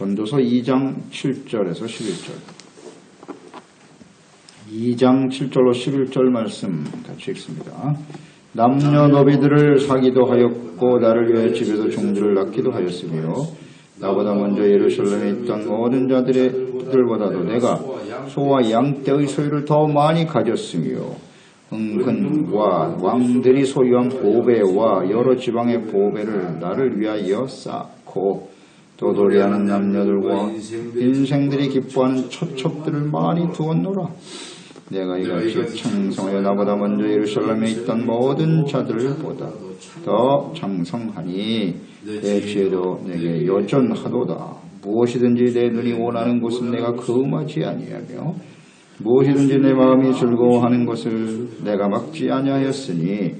전도서 2장 7절에서 11절. 2장 7절로 11절 말씀 같이 읽습니다. 남녀노비들을 사기도 하였고 나를 위해 집에서 종들을 낳기도 하였으며 나보다 먼저 예루살렘에 있던 모든 자들보다도 내가 소와 양떼의 소유를 더 많이 가졌으며 은근과 왕들이 소유한 보배와 여러 지방의 보배를 나를 위하여 쌓고 또 노래하는 남녀들과 인생들이 기뻐하는 첩첩들을 많이 두었노라. 내가 이같이 창성하여 나보다 먼저 예루살렘에 있던 모든 자들보다 더 장성하니 내 지혜도 내게 여전하도다. 무엇이든지 내 눈이 원하는 것은 내가 금하지 아니하며 무엇이든지 내 마음이 즐거워하는 것을 내가 막지 아니하였으니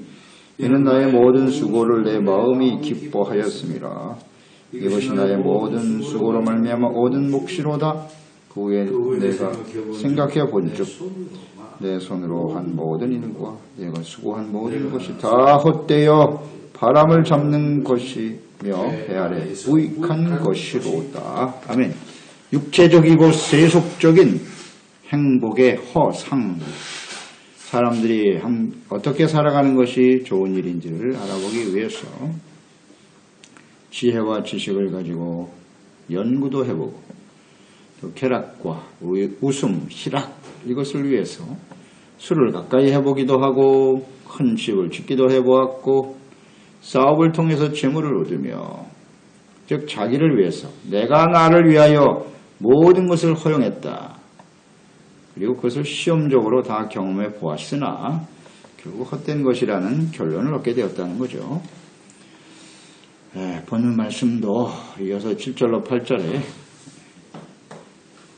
이는 나의 모든 수고를 내 마음이 기뻐하였음이라. 이것이 나의 모든 수고로 말미암아 얻은 몫이로다. 그 후에 내가 생각해 본즉 내 손으로 한 모든 일과 내가 수고한 모든 것이 다 헛되어 바람을 잡는 것이며 배 아래 무익한 것이로다. 아멘. 육체적이고 세속적인 행복의 허상, 사람들이 어떻게 살아가는 것이 좋은 일인지를 알아보기 위해서 지혜와 지식을 가지고 연구도 해보고 또 쾌락과 웃음, 희락 이것을 위해서 술을 가까이 해보기도 하고 큰 집을 짓기도 해보았고 사업을 통해서 재물을 얻으며 즉 자기를 위해서 내가 나를 위하여 모든 것을 허용했다. 그리고 그것을 시험적으로 다 경험해 보았으나 결국 헛된 것이라는 결론을 얻게 되었다는 거죠. 본문 말씀도 이어서 7절로 8절에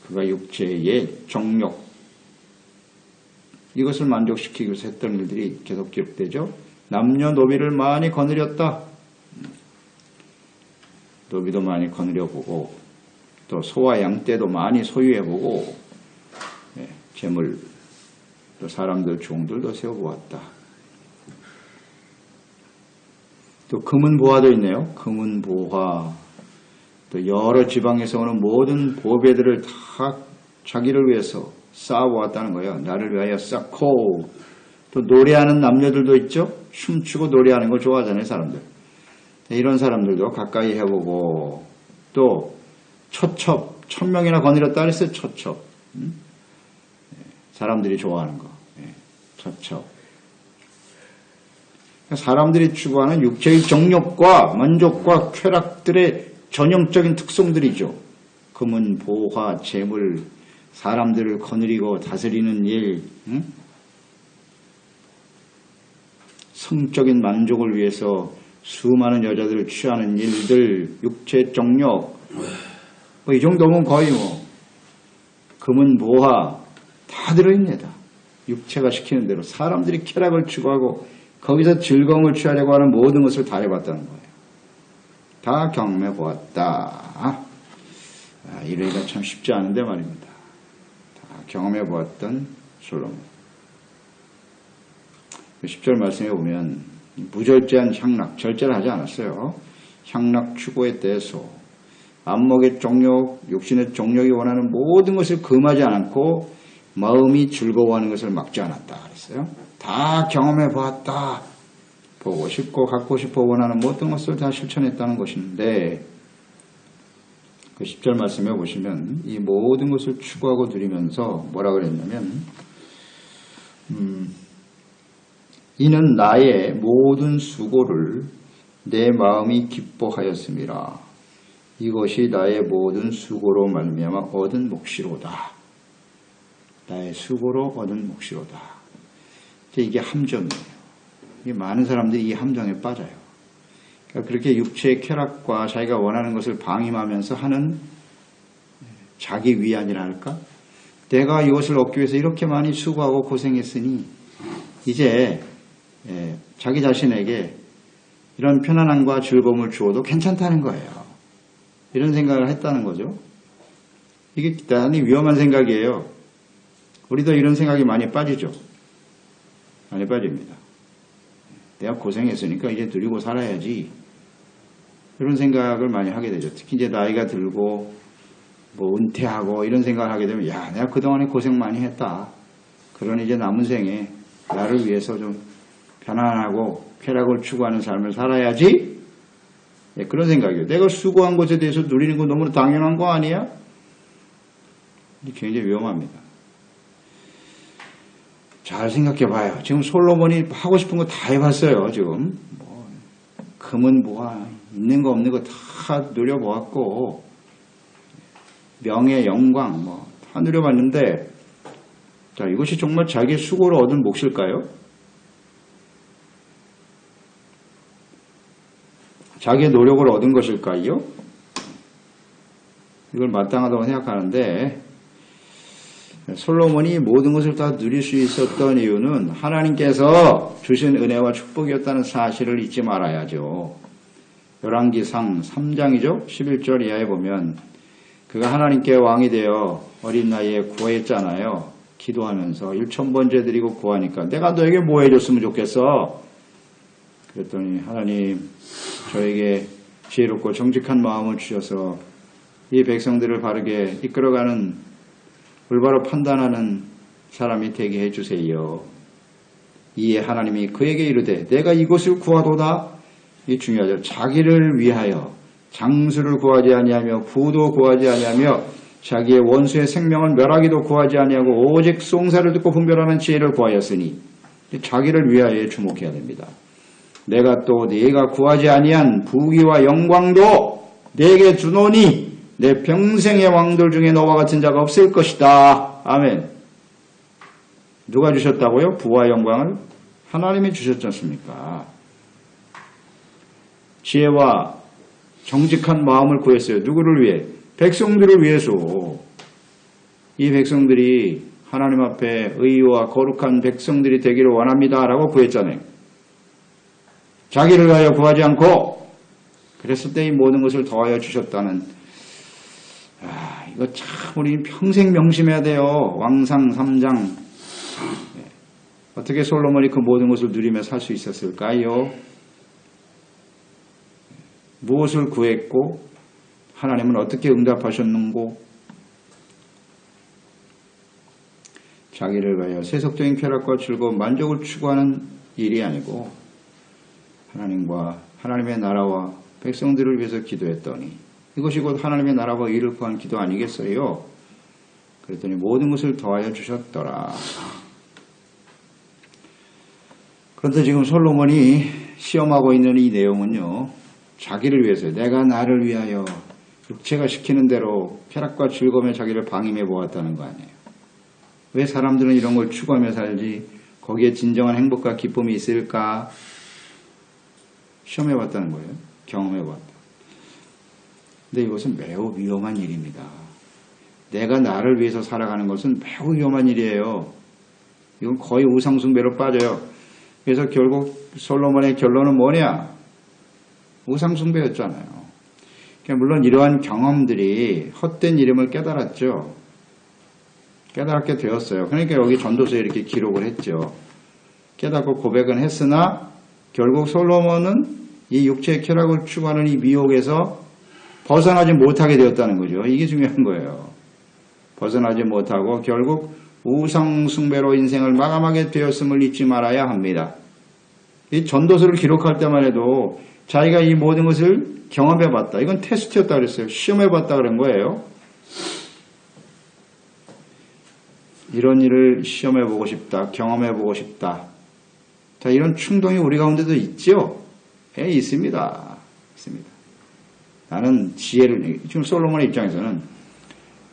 그가 육체의 정욕 이것을 만족시키기 위해서 했던 일들이 계속 기록되죠. 남녀노비를 많이 거느렸다. 노비도 많이 거느려보고 또 소와 양떼도 많이 소유해보고 재물 또 사람들 종들도 세워보았다. 또 금은보화도 있네요. 금은보화 또 여러 지방에서 오는 모든 보배들을 다 자기를 위해서 쌓아보았다는 거예요. 나를 위하여 쌓고 또 노래하는 남녀들도 있죠. 춤추고 노래하는 걸 좋아하잖아요. 사람들. 이런 사람들도 가까이 해보고 또 첩첩 1000명이나 거느렸다 그랬어요. 첩첩 사람들이 좋아하는 거 첩첩 사람들이 추구하는 육체의 정욕과 만족과 쾌락들의 전형적인 특성들이죠. 금은 보화, 재물, 사람들을 거느리고 다스리는 일, 성적인 만족을 위해서 수많은 여자들을 취하는 일들, 육체 정욕, 이 정도면 거의 금은 보화 다 들어있습니다. 육체가 시키는 대로 사람들이 쾌락을 추구하고 거기서 즐거움을 취하려고 하는 모든 것을 다 해봤다는 거예요. 다 경험해 보았다. 이러기가 참 쉽지 않은데 말입니다. 다 경험해 보았던 솔로몬. 10절 말씀에 보면 무절제한 향락, 절제를 하지 않았어요. 향락 추구에 대해서 안목의 정욕, 육신의 정욕이 원하는 모든 것을 금하지 않고 마음이 즐거워하는 것을 막지 않았다 그랬어요. 다 경험해 보았다. 보고 싶고 갖고 싶어 원하는 모든 것을 다 실천했다는 것인데 그 10절 말씀에 보시면 이 모든 것을 추구하고 누리면서 뭐라 그랬냐면 이는 나의 모든 수고를 내 마음이 기뻐하였음이라. 이것이 나의 모든 수고로 말미암아 얻은 몫이로다. 나의 수고로 얻은 몫이로다. 이게 함정이에요. 많은 사람들이 이 함정에 빠져요. 그러니까 그렇게 육체의 쾌락과 자기가 원하는 것을 방임하면서 하는 자기 위안이라 할까? 내가 이것을 얻기 위해서 이렇게 많이 수고하고 고생했으니 이제 자기 자신에게 이런 편안함과 즐거움을 주어도 괜찮다는 거예요. 이런 생각을 했다는 거죠. 이게 대단히 위험한 생각이에요. 우리도 이런 생각이 많이 빠지죠. 많이 빠집니다. 내가 고생했으니까 이제 누리고 살아야지. 이런 생각을 많이 하게 되죠. 특히 이제 나이가 들고 뭐 은퇴하고 이런 생각을 하게 되면 야, 내가 그동안에 고생 많이 했다. 그러니 이제 남은 생에 나를 위해서 좀 편안하고 쾌락을 추구하는 삶을 살아야지. 예, 그런 생각이에요. 내가 수고한 것에 대해서 누리는 건 너무 당연한 거 아니야? 굉장히 위험합니다. 잘 생각해 봐요. 지금 솔로몬이 하고 싶은 거 다 해봤어요. 지금 뭐 금은 뭐야, 있는 거 없는 거 다 누려보았고, 명예, 영광 뭐 다 누려봤는데, 자, 이것이 정말 자기의 수고로 얻은 몫일까요? 자기의 노력을 얻은 것일까요? 이걸 마땅하다고 생각하는데, 솔로몬이 모든 것을 다 누릴 수 있었던 이유는 하나님께서 주신 은혜와 축복이었다는 사실을 잊지 말아야죠. 열왕기상 3장이죠. 11절 이하에 보면 그가 하나님께 왕이 되어 어린 나이에 구했잖아요. 기도하면서 1000번째 드리고 구하니까 내가 너에게 뭐 해줬으면 좋겠어? 그랬더니 하나님, 저에게 지혜롭고 정직한 마음을 주셔서 이 백성들을 바르게 이끌어가는, 올바로 판단하는 사람이 되게 해주세요. 이에 하나님이 그에게 이르되 내가 이것을 구하도다. 이 중요하죠. 자기를 위하여 장수를 구하지 아니하며 부도 구하지 아니하며 자기의 원수의 생명을 멸하기도 구하지 아니하고 오직 송사를 듣고 분별하는 지혜를 구하였으니, 자기를 위하여 주목해야 됩니다. 내가 또 네가 구하지 아니한 부귀와 영광도 네게 주노니 내 평생의 왕들 중에 너와 같은 자가 없을 것이다. 아멘. 누가 주셨다고요? 부와 영광을 하나님이 주셨지 않습니까? 지혜와 정직한 마음을 구했어요. 누구를 위해? 백성들을 위해서. 이 백성들이 하나님 앞에 의와 거룩한 백성들이 되기를 원합니다 라고 구했잖아요. 자기를 위하여 구하지 않고, 그랬을 때 이 모든 것을 더하여 주셨다는, 이거 참 우리 평생 명심해야 돼요. 왕상 3장. 어떻게 솔로몬이 그 모든 것을 누리며 살 수 있었을까요? 무엇을 구했고 하나님은 어떻게 응답하셨는고? 자기를 위하여 세속적인 쾌락과 즐거움, 만족을 추구하는 일이 아니고 하나님과 하나님의 나라와 백성들을 위해서 기도했더니 이것이 곧 하나님의 나라와 의를 구한 기도 아니겠어요? 그랬더니 모든 것을 더하여 주셨더라. 그런데 지금 솔로몬이 시험하고 있는 이 내용은요, 자기를 위해서, 내가 나를 위하여 육체가 시키는 대로 쾌락과 즐거움에 자기를 방임해 보았다는 거 아니에요. 왜 사람들은 이런 걸 추구하며 살지 거기에 진정한 행복과 기쁨이 있을까? 시험해 봤다는 거예요. 경험해 봤다. 근데 이것은 매우 위험한 일입니다. 내가 나를 위해서 살아가는 것은 매우 위험한 일이에요. 이건 거의 우상숭배로 빠져요. 그래서 결국 솔로몬의 결론은 뭐냐? 우상숭배였잖아요. 그러니까 물론 이러한 경험들이 헛된 이름을 깨달았죠. 깨달게 되었어요. 그러니까 여기 전도서에 이렇게 기록을 했죠. 깨닫고 고백은 했으나 결국 솔로몬은 이 육체의 쾌락을 추구하는 이 미혹에서 벗어나지 못하게 되었다는 거죠. 이게 중요한 거예요. 벗어나지 못하고 결국 우상숭배로 인생을 마감하게 되었음을 잊지 말아야 합니다. 이 전도서를 기록할 때만 해도 자기가 이 모든 것을 경험해봤다. 이건 테스트였다 그랬어요. 시험해봤다 그런 거예요. 이런 일을 시험해보고 싶다. 경험해보고 싶다. 자, 이런 충동이 우리 가운데도 있죠? 예, 있습니다. 있습니다. 나는 지혜를, 지금 솔로몬의 입장에서는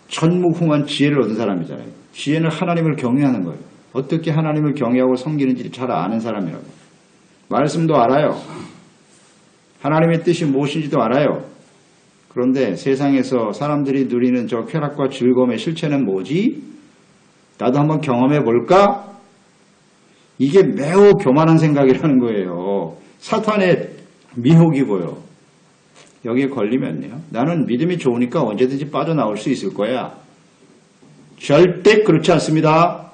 전무후무한 지혜를 얻은 사람이잖아요. 지혜는 하나님을 경외하는 거예요. 어떻게 하나님을 경외하고 섬기는지 잘 아는 사람이라고. 말씀도 알아요. 하나님의 뜻이 무엇인지도 알아요. 그런데 세상에서 사람들이 누리는 저 쾌락과 즐거움의 실체는 뭐지? 나도 한번 경험해 볼까? 이게 매우 교만한 생각이라는 거예요. 사탄의 미혹이고요. 여기에 걸리면요, 나는 믿음이 좋으니까 언제든지 빠져나올 수 있을 거야. 절대 그렇지 않습니다.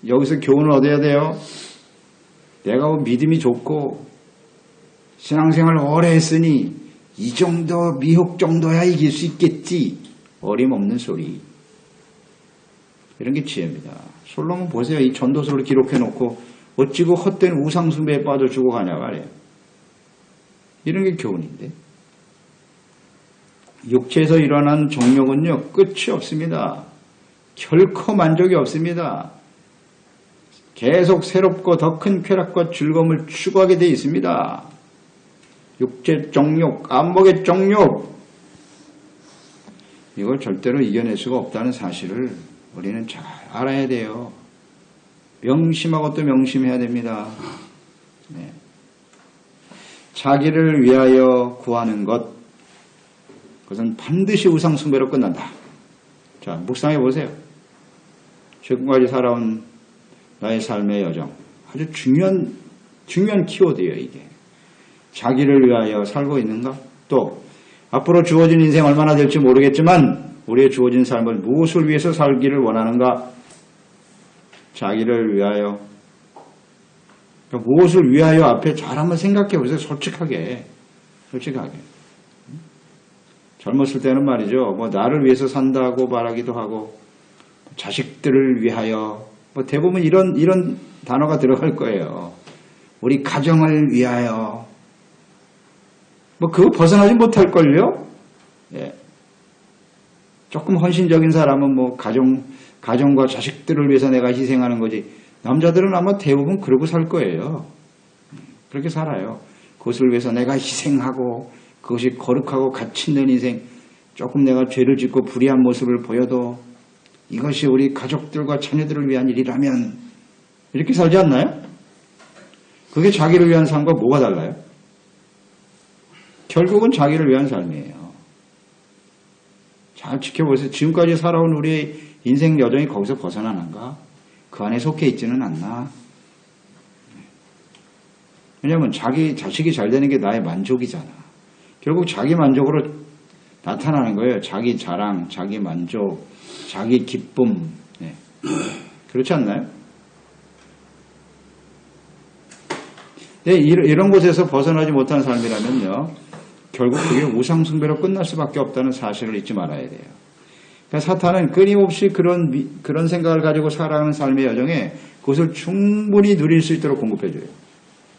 여기서 교훈을 얻어야 돼요. 내가 믿음이 좋고 신앙생활을 오래 했으니 이 정도 미혹 정도야 이길 수 있겠지. 어림없는 소리. 이런 게 지혜입니다. 솔로몬 보세요. 이 전도서를 기록해놓고 어찌고 헛된 우상숭배에 빠져 죽어가냐 말이에요. 이런 게 교훈인데. 육체에서 일어난 정욕은요, 끝이 없습니다. 결코 만족이 없습니다. 계속 새롭고 더 큰 쾌락과 즐거움을 추구하게 되어 있습니다. 육체 정욕, 안목의 정욕, 이걸 절대로 이겨낼 수가 없다는 사실을 우리는 잘 알아야 돼요. 명심하고 또 명심해야 됩니다. 네. 자기를 위하여 구하는 것, 그것은 반드시 우상숭배로 끝난다. 자, 묵상해 보세요. 지금까지 살아온 나의 삶의 여정, 아주 중요한 키워드예요, 이게. 자기를 위하여 살고 있는가? 또 앞으로 주어진 인생 얼마나 될지 모르겠지만 우리의 주어진 삶을 무엇을 위해서 살기를 원하는가? 자기를 위하여. 그러니까 무엇을 위하여 앞에 잘 한번 생각해 보세요. 솔직하게. 젊었을 때는 말이죠. 뭐 나를 위해서 산다고 말하기도 하고 자식들을 위하여 뭐 대부분 이런 단어가 들어갈 거예요. 우리 가정을 위하여. 뭐 그거 벗어나지 못할걸요? 예. 조금 헌신적인 사람은 뭐 가정과 자식들을 위해서 내가 희생하는 거지. 남자들은 아마 대부분 그러고 살 거예요. 그렇게 살아요. 그것을 위해서 내가 희생하고 그것이 거룩하고 가치 있는 인생, 조금 내가 죄를 짓고 불의한 모습을 보여도 이것이 우리 가족들과 자녀들을 위한 일이라면 이렇게 살지 않나요? 그게 자기를 위한 삶과 뭐가 달라요? 결국은 자기를 위한 삶이에요. 잘 지켜보세요. 지금까지 살아온 우리의 인생 여정이 거기서 벗어나는가? 그 안에 속해 있지는 않나? 왜냐하면 자기 자식이 잘 되는 게 나의 만족이잖아. 결국 자기 만족으로 나타나는 거예요. 자기 자랑, 자기 만족, 자기 기쁨. 네. 그렇지 않나요? 네, 이런 곳에서 벗어나지 못한 삶이라면요. 결국 그게 우상숭배로 끝날 수밖에 없다는 사실을 잊지 말아야 돼요. 그러니까 사탄은 끊임없이 그런 생각을 가지고 살아가는 삶의 여정에 그것을 충분히 누릴 수 있도록 공급해줘요.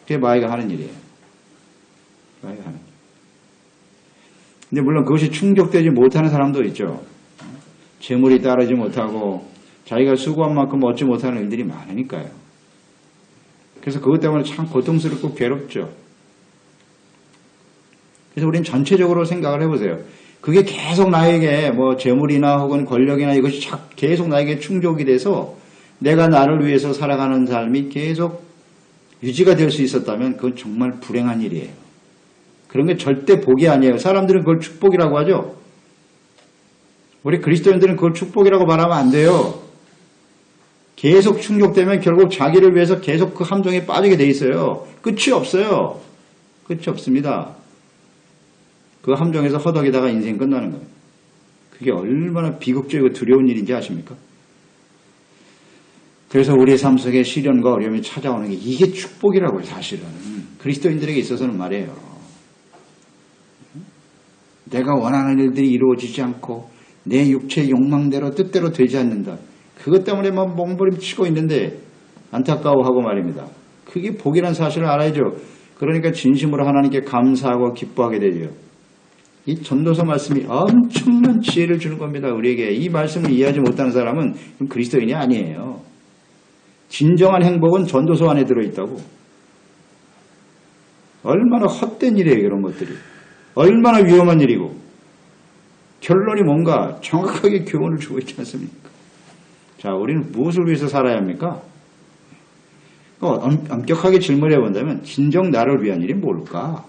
그게 마귀가 하는 일이에요. 마귀가 하는 일. 근데 물론 그것이 충족되지 못하는 사람도 있죠. 재물이 따르지 못하고 자기가 수고한 만큼 얻지 못하는 일들이 많으니까요. 그래서 그것 때문에 참 고통스럽고 괴롭죠. 그래서 우리는 전체적으로 생각을 해보세요. 그게 계속 나에게 뭐 재물이나 혹은 권력이나 이것이 계속 나에게 충족이 돼서 내가 나를 위해서 살아가는 삶이 계속 유지가 될 수 있었다면 그건 정말 불행한 일이에요. 그런 게 절대 복이 아니에요. 사람들은 그걸 축복이라고 하죠. 우리 그리스도인들은 그걸 축복이라고 말하면 안 돼요. 계속 충족되면 결국 자기를 위해서 계속 그 함정에 빠지게 돼 있어요. 끝이 없어요. 끝이 없습니다. 그 함정에서 허덕이다가 인생 끝나는 거예요. 그게 얼마나 비극적이고 두려운 일인지 아십니까? 그래서 우리의 삶 속에 시련과 어려움이 찾아오는 게 이게 축복이라고요. 사실은. 그리스도인들에게 있어서는 말이에요. 내가 원하는 일들이 이루어지지 않고 내 육체의 욕망대로 뜻대로 되지 않는다. 그것 때문에 막 몸부림치고 있는데 안타까워하고 말입니다. 그게 복이라는 사실을 알아야죠. 그러니까 진심으로 하나님께 감사하고 기뻐하게 되죠. 이 전도서 말씀이 엄청난 지혜를 주는 겁니다. 우리에게. 이 말씀을 이해하지 못하는 사람은 그리스도인이 아니에요. 진정한 행복은 전도서 안에 들어있다고. 얼마나 헛된 일이에요. 이런 것들이. 얼마나 위험한 일이고. 결론이 뭔가 정확하게 교훈을 주고 있지 않습니까? 자, 우리는 무엇을 위해서 살아야 합니까? 엄격하게 질문해 본다면 진정 나를 위한 일이 뭘까?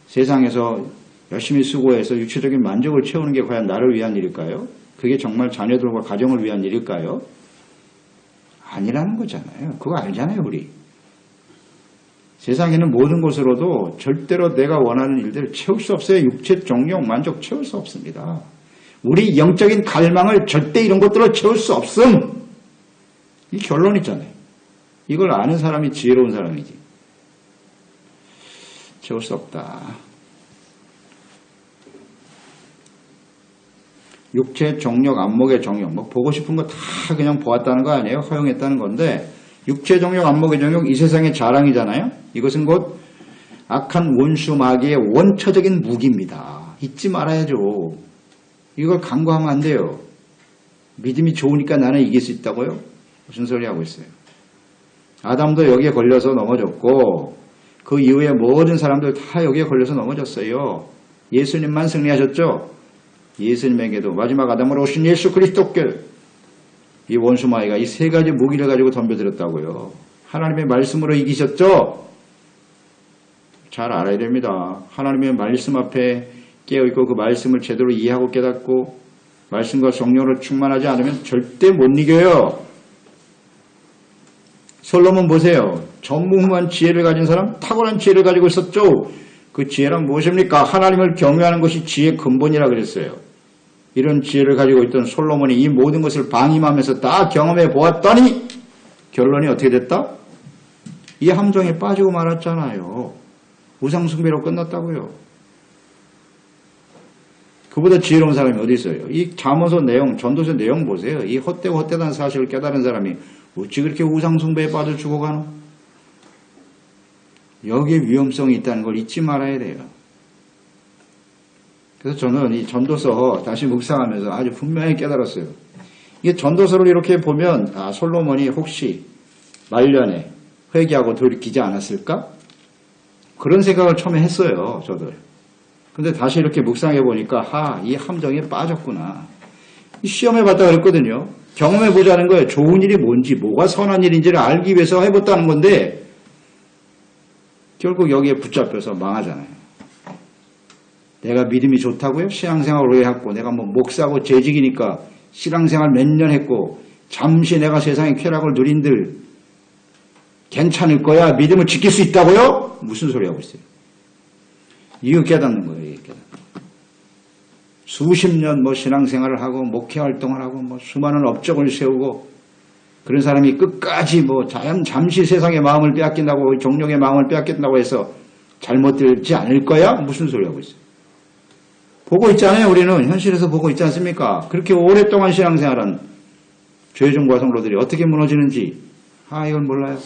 세상에서 열심히 수고해서 육체적인 만족을 채우는 게 과연 나를 위한 일일까요? 그게 정말 자녀들과 가정을 위한 일일까요? 아니라는 거잖아요. 그거 알잖아요, 우리. 세상에는 모든 것으로도 절대로 내가 원하는 일들을 채울 수 없어요. 육체 정욕, 만족 채울 수 없습니다. 우리 영적인 갈망을 절대 이런 것들로 채울 수 없음. 이 결론 있잖아요. 이걸 아는 사람이 지혜로운 사람이지. 채울 수 없다. 육체 정욕, 안목의 정욕, 뭐 보고 싶은 거 다 그냥 보았다는 거 아니에요? 허용했다는 건데 육체 정욕, 안목의 정욕, 이 세상의 자랑이잖아요. 이것은 곧 악한 원수 마귀의 원초적인 무기입니다. 잊지 말아야죠. 이걸 간과하면 안 돼요. 믿음이 좋으니까 나는 이길 수 있다고요? 무슨 소리 하고 있어요? 아담도 여기에 걸려서 넘어졌고 그 이후에 모든 사람들 다 여기에 걸려서 넘어졌어요. 예수님만 승리하셨죠? 예수님에게도 마지막 아담으로 오신 예수 그리스도께 이 원수 마귀가 이 세 가지 무기를 가지고 덤벼들었다고요. 하나님의 말씀으로 이기셨죠? 잘 알아야 됩니다. 하나님의 말씀 앞에 깨어있고 그 말씀을 제대로 이해하고 깨닫고 말씀과 성령으로 충만하지 않으면 절대 못 이겨요. 솔로몬 보세요. 전무후무한 지혜를 가진 사람, 탁월한 지혜를 가지고 있었죠. 그 지혜란 무엇입니까? 하나님을 경외하는 것이 지혜의 근본이라 그랬어요. 이런 지혜를 가지고 있던 솔로몬이 이 모든 것을 방임하면서 다 경험해 보았더니 결론이 어떻게 됐다? 이 함정에 빠지고 말았잖아요. 우상숭배로 끝났다고요. 그보다 지혜로운 사람이 어디 있어요? 이 잠언서 내용, 전도서 내용 보세요. 이 헛되고 헛되다는 사실을 깨달은 사람이 어찌 그렇게 우상숭배에 빠져 죽어가노? 여기에 위험성이 있다는 걸 잊지 말아야 돼요. 그래서 저는 이 전도서 다시 묵상하면서 아주 분명히 깨달았어요. 이게 전도서를 이렇게 보면 솔로몬이 혹시 말년에 회개하고 돌이키지 않았을까? 그런 생각을 처음에 했어요. 저도. 근데 다시 이렇게 묵상해 보니까 이 함정에 빠졌구나. 시험해 봤다 그랬거든요. 경험해 보자는 거예요. 좋은 일이 뭔지 뭐가 선한 일인지를 알기 위해서 해봤다는 건데 결국 여기에 붙잡혀서 망하잖아요. 내가 믿음이 좋다고요? 신앙생활을 오래 했고 내가 뭐 목사고 재직이니까 신앙생활 몇 년 했고 잠시 내가 세상의 쾌락을 누린들 괜찮을 거야? 믿음을 지킬 수 있다고요? 무슨 소리 하고 있어요? 이거 깨닫는 거예요. 이거. 수십 년 뭐 신앙생활을 하고 목회 활동을 하고 뭐 수많은 업적을 세우고 그런 사람이 끝까지 뭐 잠시 세상의 마음을 빼앗긴다고 종력의 마음을 빼앗긴다고 해서 잘못되지 않을 거야? 무슨 소리 하고 있어요? 보고 있잖아요. 우리는 현실에서 보고 있지 않습니까? 그렇게 오랫동안 신앙생활한 죄종과 성도들이 어떻게 무너지는지 이건 몰라요.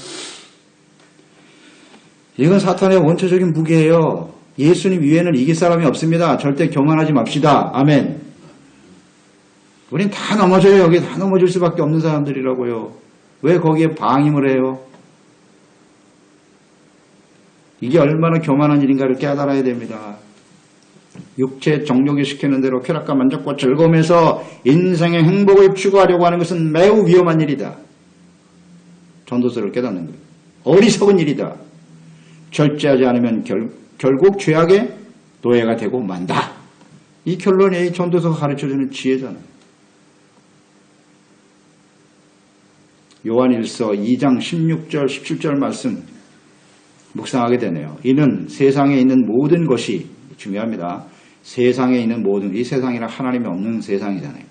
이건 사탄의 원초적인 무기예요. 예수님 위에는 이길 사람이 없습니다. 절대 교만하지 맙시다. 아멘. 우린 다 넘어져요. 여기 다 넘어질 수밖에 없는 사람들이라고요. 왜 거기에 방임을 해요? 이게 얼마나 교만한 일인가를 깨달아야 됩니다. 육체 정욕이 시키는 대로 쾌락과 만족과 즐거움에서 인생의 행복을 추구하려고 하는 것은 매우 위험한 일이다. 전도서를 깨닫는 거예요. 어리석은 일이다. 절제하지 않으면 결국 죄악의 노예가 되고 만다. 이 결론이 전도서가 가르쳐주는 지혜잖아요. 요한일서 2장 16절 17절 말씀 묵상하게 되네요. 이는 세상에 있는 모든 것이 중요합니다. 세상에 있는 모든 이 세상이란 하나님이 없는 세상이잖아요.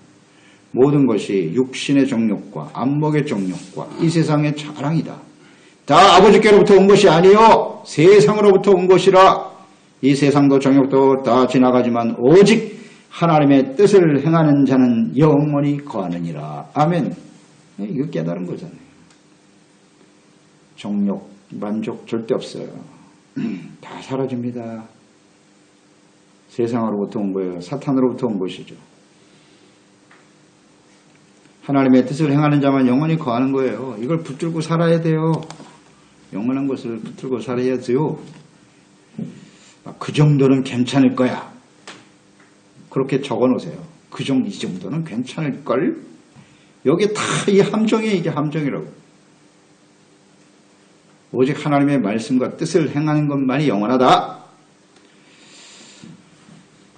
모든 것이 육신의 정욕과 안목의 정욕과 이 세상의 자랑이다. 다 아버지께로부터 온 것이 아니요 세상으로부터 온 것이라. 이 세상도 정욕도 다 지나가지만 오직 하나님의 뜻을 행하는 자는 영원히 거하느니라. 아멘. 이거 깨달은 거잖아요. 정욕, 만족 절대 없어요. 다 사라집니다. 세상으로부터 온 거예요. 사탄으로부터 온 것이죠. 하나님의 뜻을 행하는 자만 영원히 거하는 거예요. 이걸 붙들고 살아야 돼요. 영원한 것을 붙들고 살아야지요. 그 정도는 괜찮을 거야. 그렇게 적어놓으세요. 이 정도는 괜찮을걸? 여기 다 이 함정이에요. 이게 함정이라고. 오직 하나님의 말씀과 뜻을 행하는 것만이 영원하다.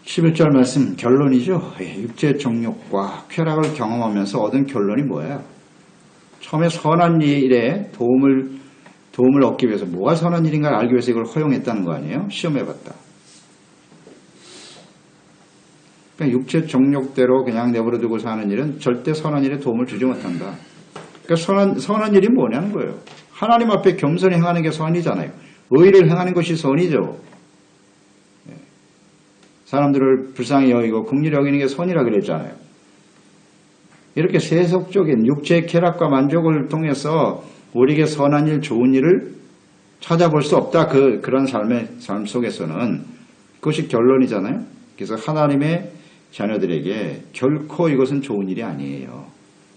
11절 말씀 결론이죠. 육체의 정욕과 쾌락을 경험하면서 얻은 결론이 뭐예요? 처음에 선한 일에 도움을 얻기 위해서 뭐가 선한 일인가 알기 위해서 이걸 허용했다는 거 아니에요? 시험해봤다. 그러니까 육체 정욕대로 그냥 내버려두고 사는 일은 절대 선한 일에 도움을 주지 못한다. 그러니까 선한 일이 뭐냐는 거예요. 하나님 앞에 겸손히 행하는 게 선이잖아요. 의를 행하는 것이 선이죠. 사람들을 불쌍히 여기고 긍휼히 여기는 게 선이라 그랬잖아요. 이렇게 세속적인 육체의 쾌락과 만족을 통해서 우리에게 선한 일, 좋은 일을 찾아볼 수 없다. 그런 삶 속에서는 그것이 결론이잖아요. 그래서 하나님의 자녀들에게 결코 이것은 좋은 일이 아니에요.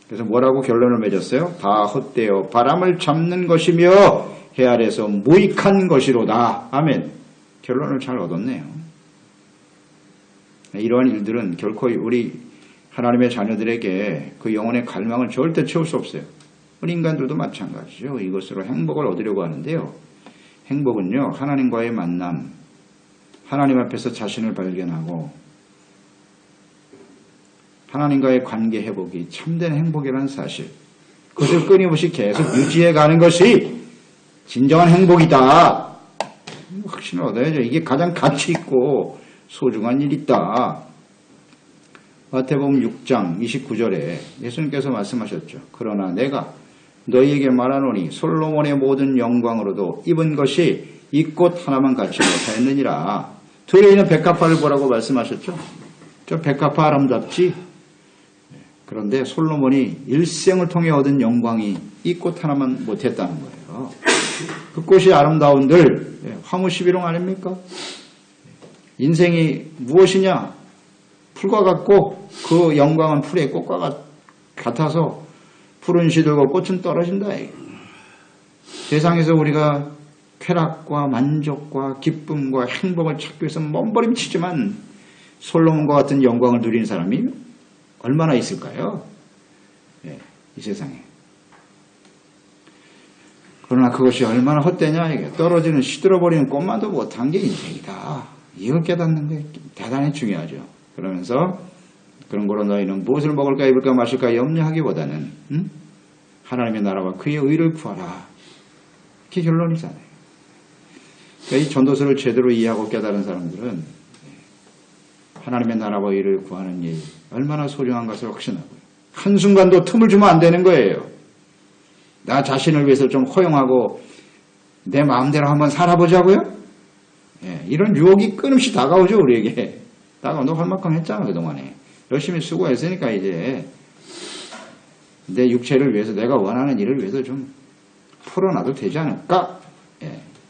그래서 뭐라고 결론을 맺었어요? 다 헛되어 바람을 잡는 것이며 해 아래서 무익한 것이로다. 아멘. 결론을 잘 얻었네요. 이러한 일들은 결코 우리 하나님의 자녀들에게 그 영혼의 갈망을 절대 채울 수 없어요. 우리 인간들도 마찬가지죠. 이것으로 행복을 얻으려고 하는데요. 행복은요, 하나님과의 만남, 하나님 앞에서 자신을 발견하고 하나님과의 관계 회복이 참된 행복이라는 사실, 그것을 끊임없이 계속 유지해 가는 것이 진정한 행복이다. 확신을 얻어야죠. 이게 가장 가치 있고 소중한 일이다. 마태복음 6장 29절에 예수님께서 말씀하셨죠. 그러나 내가 너희에게 말하노니 솔로몬의 모든 영광으로도 입은 것이 이 꽃 하나만 갖지 못하였느니라. 들에 있는 백합화를 보라고 말씀하셨죠. 저 백합화 아름답지? 그런데 솔로몬이 일생을 통해 얻은 영광이 이 꽃 하나만 못했다는 거예요. 그 꽃이 아름다운들 화무 11홍 아닙니까? 인생이 무엇이냐? 풀과 같고 그 영광은 풀의 꽃과 같아서 풀은 시들고 꽃은 떨어진다. 세상에서 우리가 쾌락과 만족과 기쁨과 행복을 찾기 위해서 몸부림치지만 솔로몬과 같은 영광을 누리는 사람이 얼마나 있을까요? 이 세상에. 그러나 그것이 얼마나 헛되냐. 이게 떨어지는 시들어버리는 꽃만도 못한 게 인생이다. 이걸 깨닫는 게 대단히 중요하죠. 그러면서 그런 거로 너희는 무엇을 먹을까 입을까 마실까 염려하기보다는 하나님의 나라와 그의 의를 구하라. 그게 결론이잖아요. 그러니까 이 전도서를 제대로 이해하고 깨달은 사람들은 하나님의 나라와 의를 구하는 일 얼마나 소중한 것을 확신하고요. 한순간도 틈을 주면 안 되는 거예요. 나 자신을 위해서 좀 허용하고 내 마음대로 한번 살아보자고요. 이런 유혹이 끊임없이 다가오죠. 우리에게. 다가온다고 할 만큼 했잖아. 그동안에. 열심히 수고했으니까 이제 내 육체를 위해서 내가 원하는 일을 위해서 좀 풀어놔도 되지 않을까?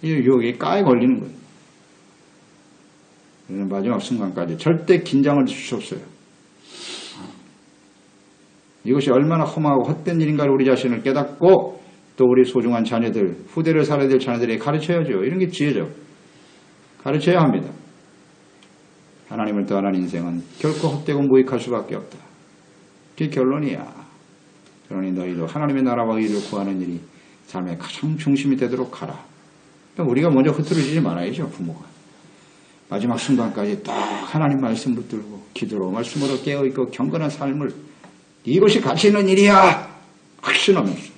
이 유혹이 까에 걸리는 거예요. 그래서 마지막 순간까지 절대 긴장을 줄 수 없어요. 이것이 얼마나 험하고 헛된 일인가를 우리 자신을 깨닫고 또 우리 소중한 자녀들, 후대를 살아야 될 자녀들에게 가르쳐야죠. 이런 게 지혜죠. 가르쳐야 합니다. 하나님을 떠난 인생은 결코 헛되고 무익할 수밖에 없다. 그게 결론이야. 그러니 너희도 하나님의 나라와 의를 구하는 일이 삶의 가장 중심이 되도록 하라. 그러니까 우리가 먼저 흐트러지지 말아야죠. 부모가. 마지막 순간까지 딱 하나님 말씀 붙들고 기도로 말씀으로 깨어있고 경건한 삶을 이것이 가치 있는 일이야. 확신하면서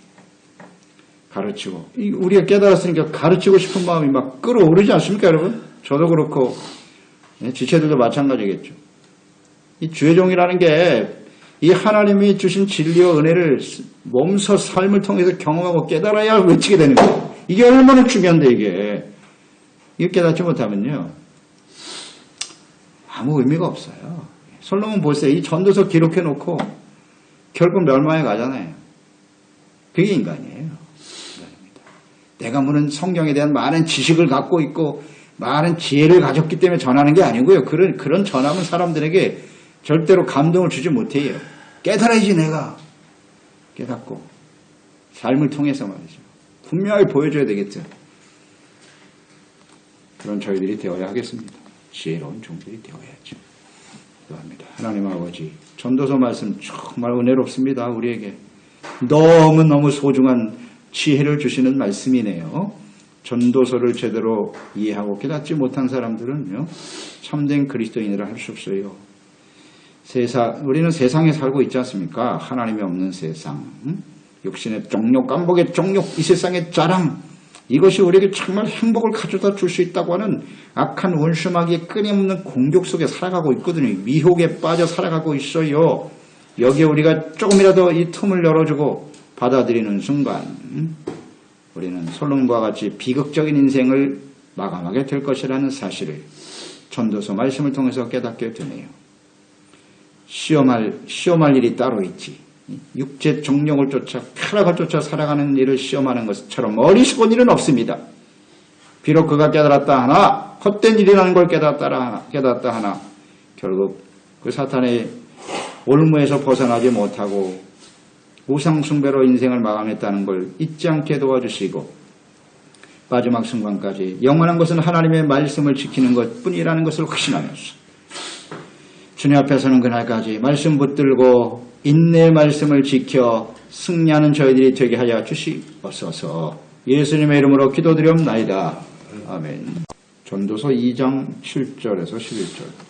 가르치고 우리가 깨달았으니까 가르치고 싶은 마음이 막 끌어오르지 않습니까 여러분? 저도 그렇고 지체들도 마찬가지겠죠. 이 주의 종이라는 게 이 하나님이 주신 진리와 은혜를 몸소 삶을 통해서 경험하고 깨달아야 외치게 되는 거예요. 이게 얼마나 중요한데 이게 깨닫지 못하면요 아무 의미가 없어요. 솔로몬 보세요. 이 전도서 기록해놓고 결국 멸망에 가잖아요. 그게 인간이에요. 내가 무슨 성경에 대한 많은 지식을 갖고 있고 많은 지혜를 가졌기 때문에 전하는 게 아니고요. 그런 전함은 사람들에게 절대로 감동을 주지 못해요. 깨달아야지 내가. 깨닫고 삶을 통해서 말이죠. 분명히 보여줘야 되겠죠. 그런 저희들이 되어야 하겠습니다. 지혜로운 종들이 되어야죠. 기도합니다. 하나님 아버지 전도서 말씀 정말 은혜롭습니다. 우리에게 너무너무 소중한 지혜를 주시는 말씀이네요. 전도서를 제대로 이해하고 깨닫지 못한 사람들은요 참된 그리스도인이라 할 수 없어요. 우리는 세상에 살고 있지 않습니까? 하나님이 없는 세상, 육신의 정욕, 깜복의 정욕, 이 세상의 자랑, 이것이 우리에게 정말 행복을 가져다 줄 수 있다고 하는 악한 원수마귀의 끊임없는 공격 속에 살아가고 있거든요. 미혹에 빠져 살아가고 있어요. 여기에 우리가 조금이라도 이 틈을 열어주고 받아들이는 순간 우리는 솔로몬과 같이 비극적인 인생을 마감하게 될 것이라는 사실을 전도서 말씀을 통해서 깨닫게 되네요. 시험할 일이 따로 있지. 육체 정령을 쫓아 쾌락을 쫓아 살아가는 일을 시험하는 것처럼 어리석은 일은 없습니다. 비록 그가 깨달았다 하나 헛된 일이라는 걸 깨닫다 하나 결국 그 사탄의 올무에서 벗어나지 못하고 우상숭배로 인생을 마감했다는 걸 잊지 않게 도와주시고 마지막 순간까지 영원한 것은 하나님의 말씀을 지키는 것뿐이라는 것을 확신하면서 주님 앞에서는 그날까지 말씀 붙들고 인내의 말씀을 지켜 승리하는 저희들이 되게 하여 주시옵소서. 예수님의 이름으로 기도드리옵나이다. 아멘. 전도서 2장 7절에서 11절.